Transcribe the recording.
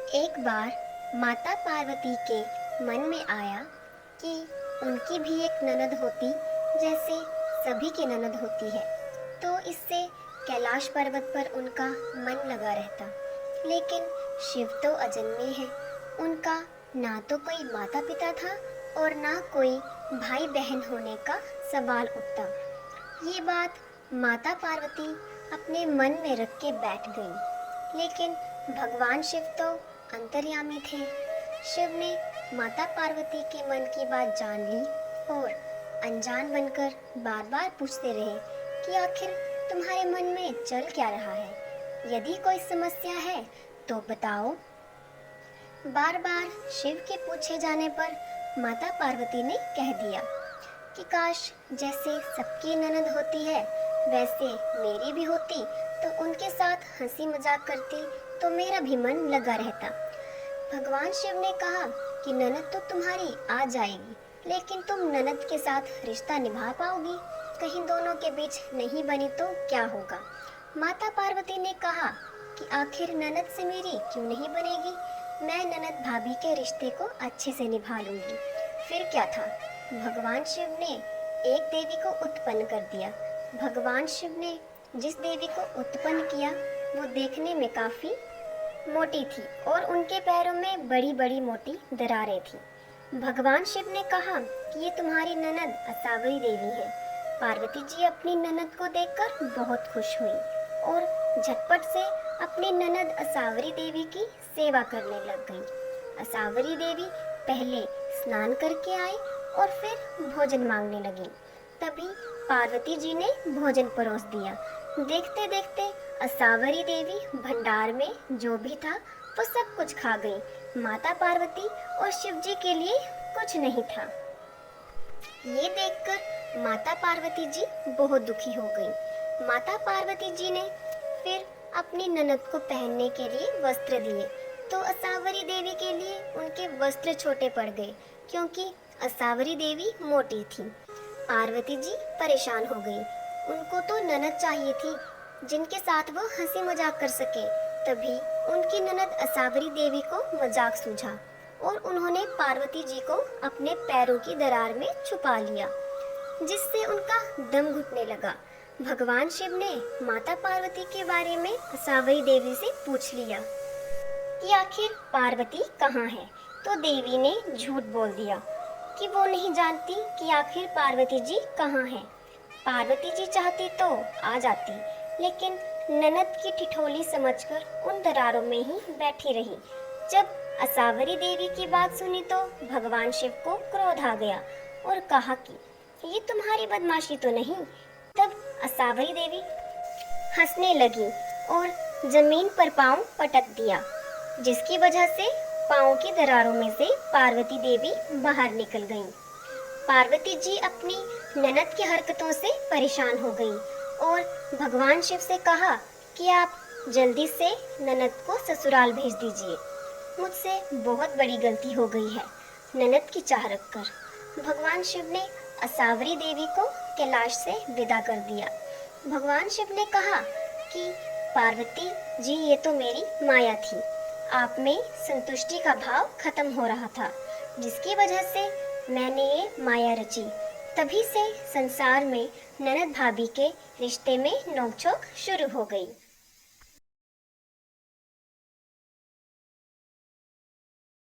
एक बार माता पार्वती के मन में आया कि उनकी भी एक ननद होती जैसे सभी की ननद होती है, तो इससे कैलाश पर्वत पर उनका मन लगा रहता। लेकिन शिव तो अजन्मे हैं, उनका ना तो कोई माता पिता था और ना कोई भाई बहन होने का सवाल उठता। ये बात माता पार्वती अपने मन में रख के बैठ गई। लेकिन भगवान शिव तो अंतर्यामी थे। शिव ने माता पार्वती के मन की बात जान ली और अनजान बनकर बार बार पूछते रहे कि आखिर तुम्हारे मन में चल क्या रहा है। यदि कोई समस्या है तो बताओ। बार बार शिव के पूछे जाने पर माता पार्वती ने कह दिया कि काश जैसे सबकी ननद होती है वैसे मेरी भी होती, तो उनके साथ हंसी मजाक करती तो मेरा भी मन लगा रहता। भगवान शिव ने कहा कि ननद तो तुम्हारी आ जाएगी, लेकिन तुम ननद के साथ रिश्ता निभा पाओगी? कहीं दोनों के बीच नहीं बनी तो क्या होगा? माता पार्वती ने कहा कि आखिर ननद से मेरी क्यों नहीं बनेगी? मैं ननद भाभी के रिश्ते को अच्छे से निभा लूंगी। फिर क्या था, भगवान शिव ने एक देवी को उत्पन्न कर दिया। भगवान शिव ने जिस देवी को उत्पन्न किया वो देखने में काफी मोटी थी और उनके पैरों में बड़ी बड़ी मोटी दरारें थी। भगवान शिव ने कहा कि ये तुम्हारी ननद असावरी देवी है। पार्वती जी अपनी ननद को देखकर बहुत खुश हुई और झटपट से अपनी ननद असावरी देवी की सेवा करने लग गई। असावरी देवी पहले स्नान करके आई और फिर भोजन मांगने लगी। तभी पार्वती जी ने भोजन परोस दिया। देखते देखते असावरी देवी भंडार में जो भी था वो सब कुछ खा गई। माता पार्वती और शिव जी के लिए कुछ नहीं था। ये देखकर माता पार्वती जी बहुत दुखी हो गई। माता पार्वती जी ने फिर अपनी ननद को पहनने के लिए वस्त्र दिए, तो असावरी देवी के लिए उनके वस्त्र छोटे पड़ गए क्योंकि असावरी देवी मोटी थी। पार्वती जी परेशान हो गई। उनको तो ननद चाहिए थी जिनके साथ वो हंसी मजाक कर सके। तभी उनकी ननद असावरी देवी को मजाक सूझा और उन्होंने पार्वती जी को अपने पैरों की दरार में छुपा लिया, जिससे उनका दम घुटने लगा। भगवान शिव ने माता पार्वती के बारे में असावरी देवी से पूछ लिया कि आखिर पार्वती कहाँ है, तो देवी ने झूठ बोल दिया कि वो नहीं जानती कि आखिर पार्वती जी कहाँ हैं। पार्वती जी चाहती तो आ जाती, लेकिन ननद की ठिठोली समझकर उन दरारों में ही बैठी रही। जब असावरी देवी की बात सुनी तो भगवान शिव को क्रोध आ गया और कहा कि ये तुम्हारी बदमाशी तो नहीं। तब असावरी देवी हंसने लगी और जमीन पर पांव पटक दिया, जिसकी वजह से पांव की दरारों में से पार्वती देवी बाहर निकल गईं। पार्वती जी अपनी ननद की हरकतों से परेशान हो गई और भगवान शिव से कहा कि आप जल्दी से ननद को ससुराल भेज दीजिए। मुझसे बहुत बड़ी गलती हो गई है, ननद की चाह रखकर। भगवान शिव ने असावरी देवी को कैलाश से विदा कर दिया। भगवान शिव ने कहा कि पार्वती जी ये तो मेरी माया थी, आप में संतुष्टि का भाव खत्म हो रहा था, जिसकी वजह से मैंने ये माया रची। तभी से संसार में ननद भाभी के रिश्ते में नोकझोंक शुरू हो गई।